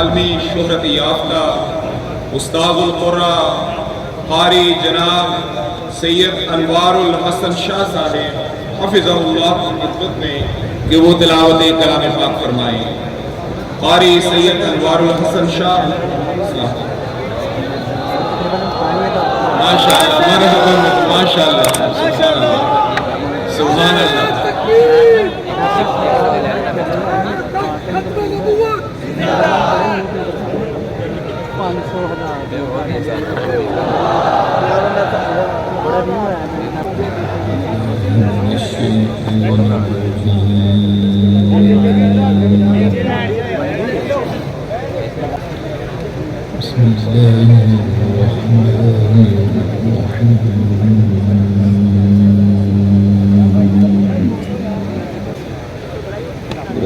आलमी शोहरत याफ्ता उस्ताजुल कुर्रा कारी जनाब सैयद अनवारुल हसन शाह साहब हफिज़हुल्लाह की खिदमत में कि वो तिलावत कलाम पाक फरमाएं। कारी सैयद अनवारुल हसन शाह माशाअल्लाह माशाअल्लाह सुभान अल्लाह।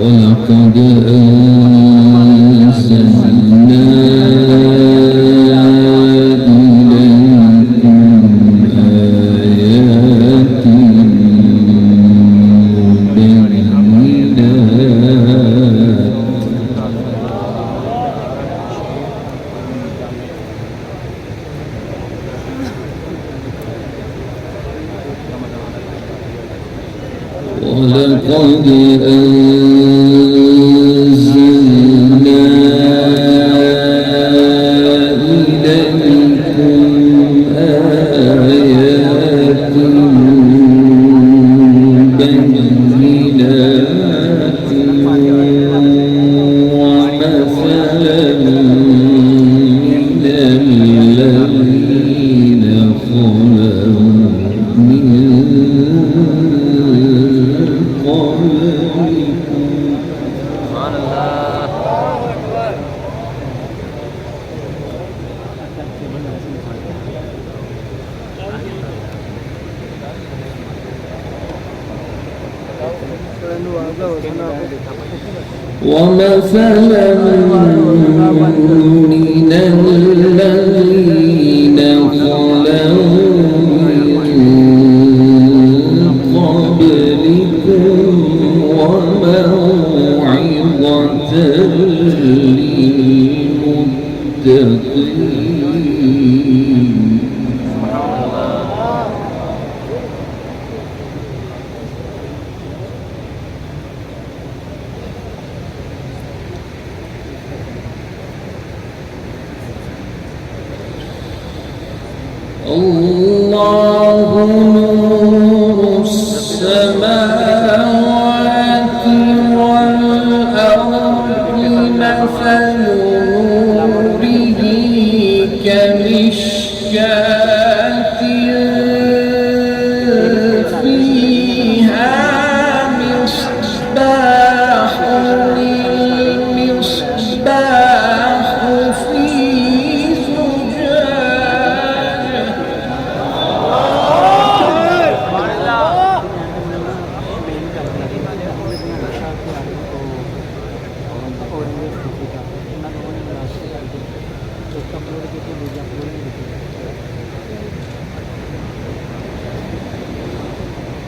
ولقد أنزلنا إليكم آيات ومثلا من الذين خلوا من قبلكم وموعظة للمتقين. الله نور السماوات والأرض مثل نوره كمشكاة فيها مصباح المصباح في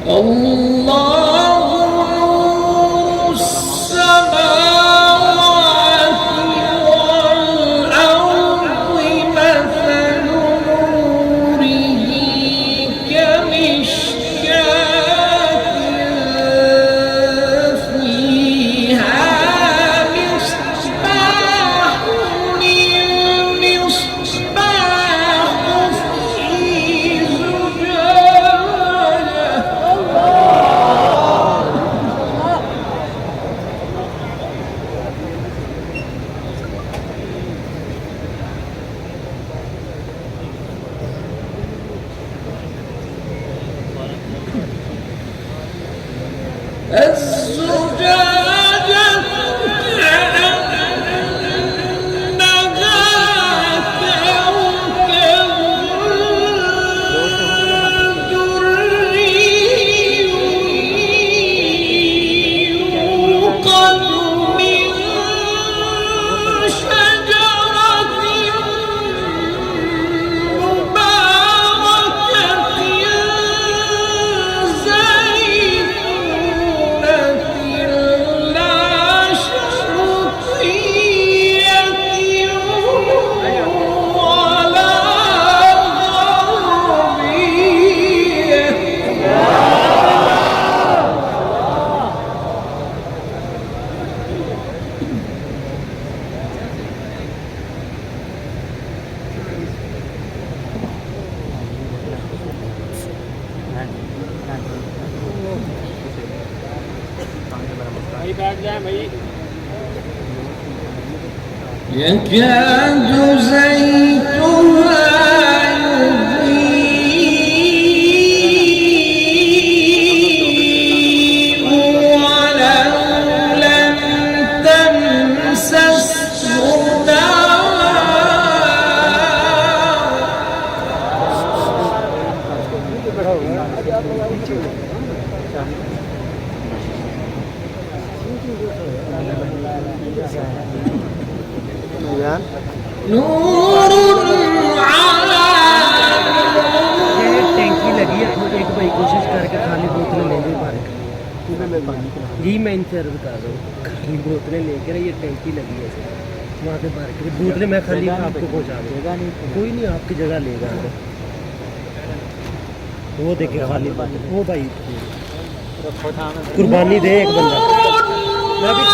الله نور السماوات والأرض مثل نوره كمشكاة فيها مصباح المصباح في زجاجة يكاد زيتها يضيء ولو لم تمسسه नूर ala टैंकी लगी है तो एक भाई कोशिश करके खाली बोतलें ले ली बाहर जी मैं इनसे अर्ज कर रहा हूँ खाली बोतलें लेकर ये टैंकी लगी है वहाँ पे बाहर की बोतलें मैं खाली आपको पहुँचा दूँगा कोई नहीं आपकी जगह लेगा वो देखे खाली वो भाई कुर्बानी दे एक बंदा मैं भी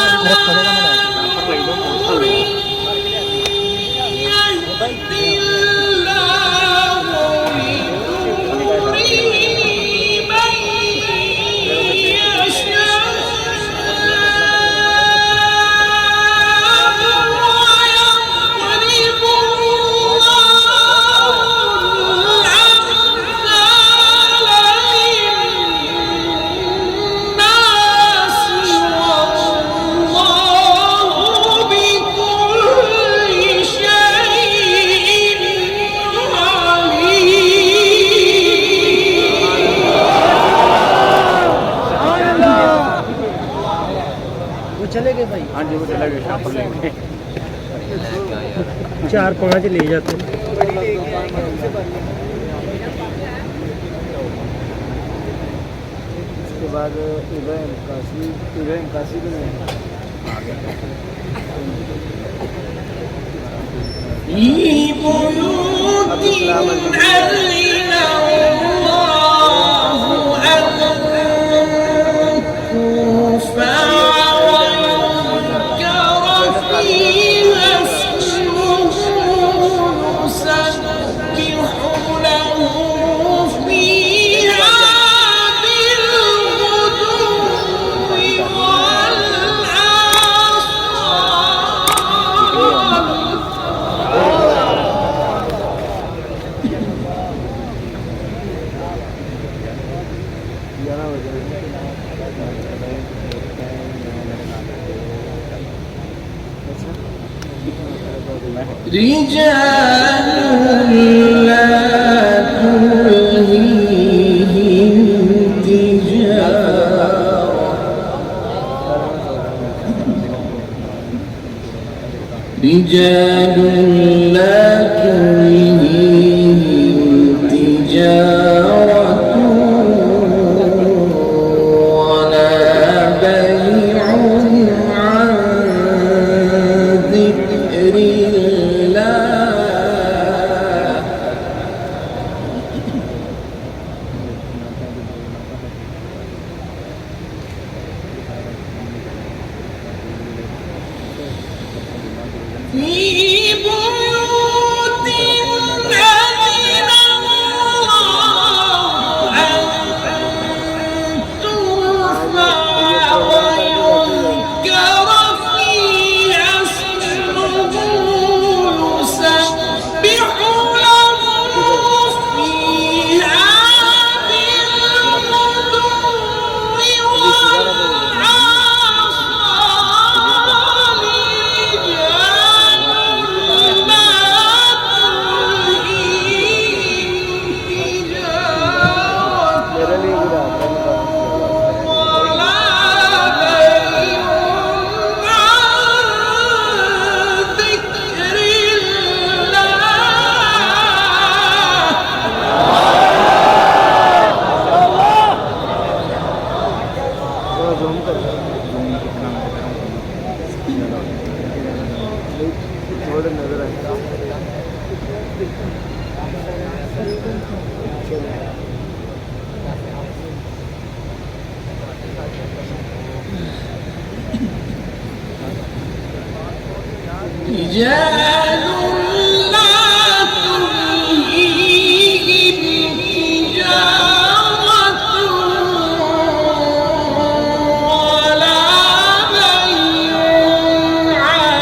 चले गए भाई। हाँ जी वो चले गए शाम को लेंगे 4-5 ले जाते हैं। इसके बाद इब्राहिम काशी भी नहीं رجال لا تلهيهم تجارة رجال لا تلهيهم تجارة ولا بيع عن ذكر في بيوت أذن الله أن ترفع ويذكر فيها اسمه يسبح له فيها بالغدو رجال لا تلهيهم تجارة ولا بيع عن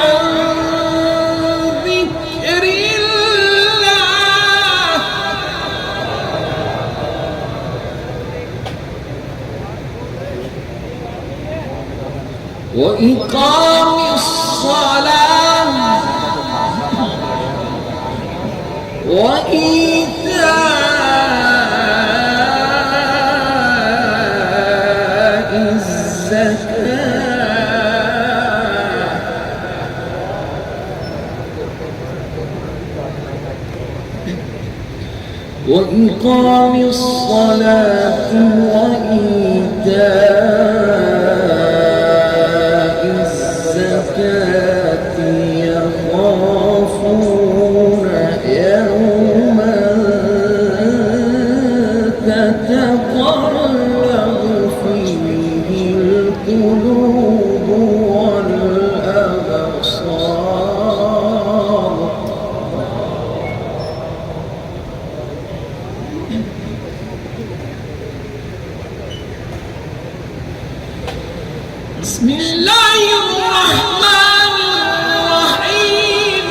وإقام الصلاة وإيتاء الزكاة وإقام الصلاة وإيتاء الزكاة يخافون يوما تتقلب فيه القلوب والأبصار بسم الله الرحمن الرحيم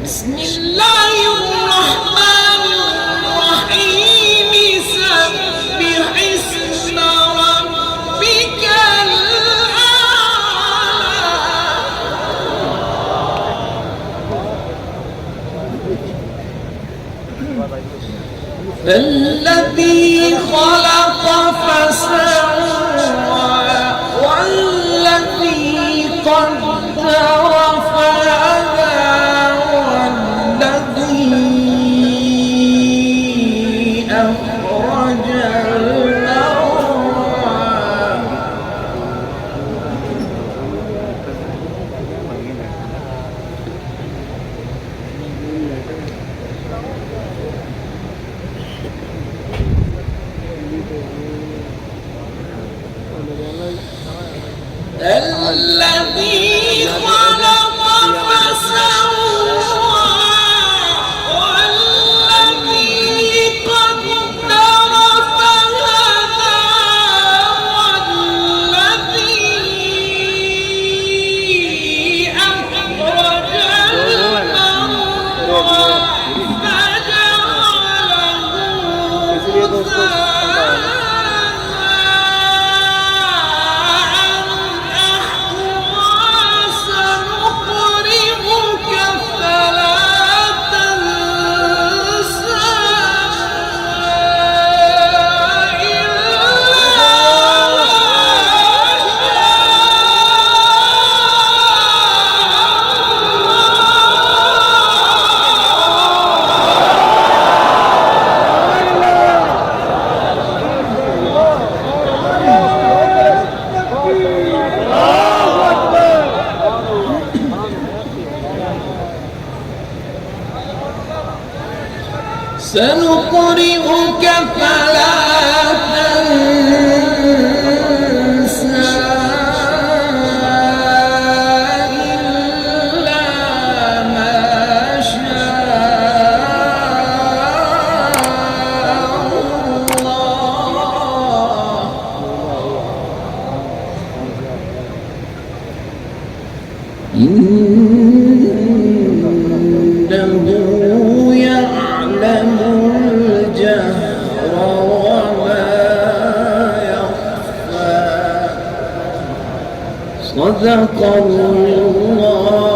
بسم الله الرحمن الرحيم سبح اسم ربك الذي خلق فسوى والذي قدر فهدى والذي أخرج المرعى الذي خلق فسوى والذي قدر فهدى والذي أخرج المرعى فجعله سنقرئك فلا تنسى إلا ما شاء الله إنه يعلم الجهر وما يخفى صدق الله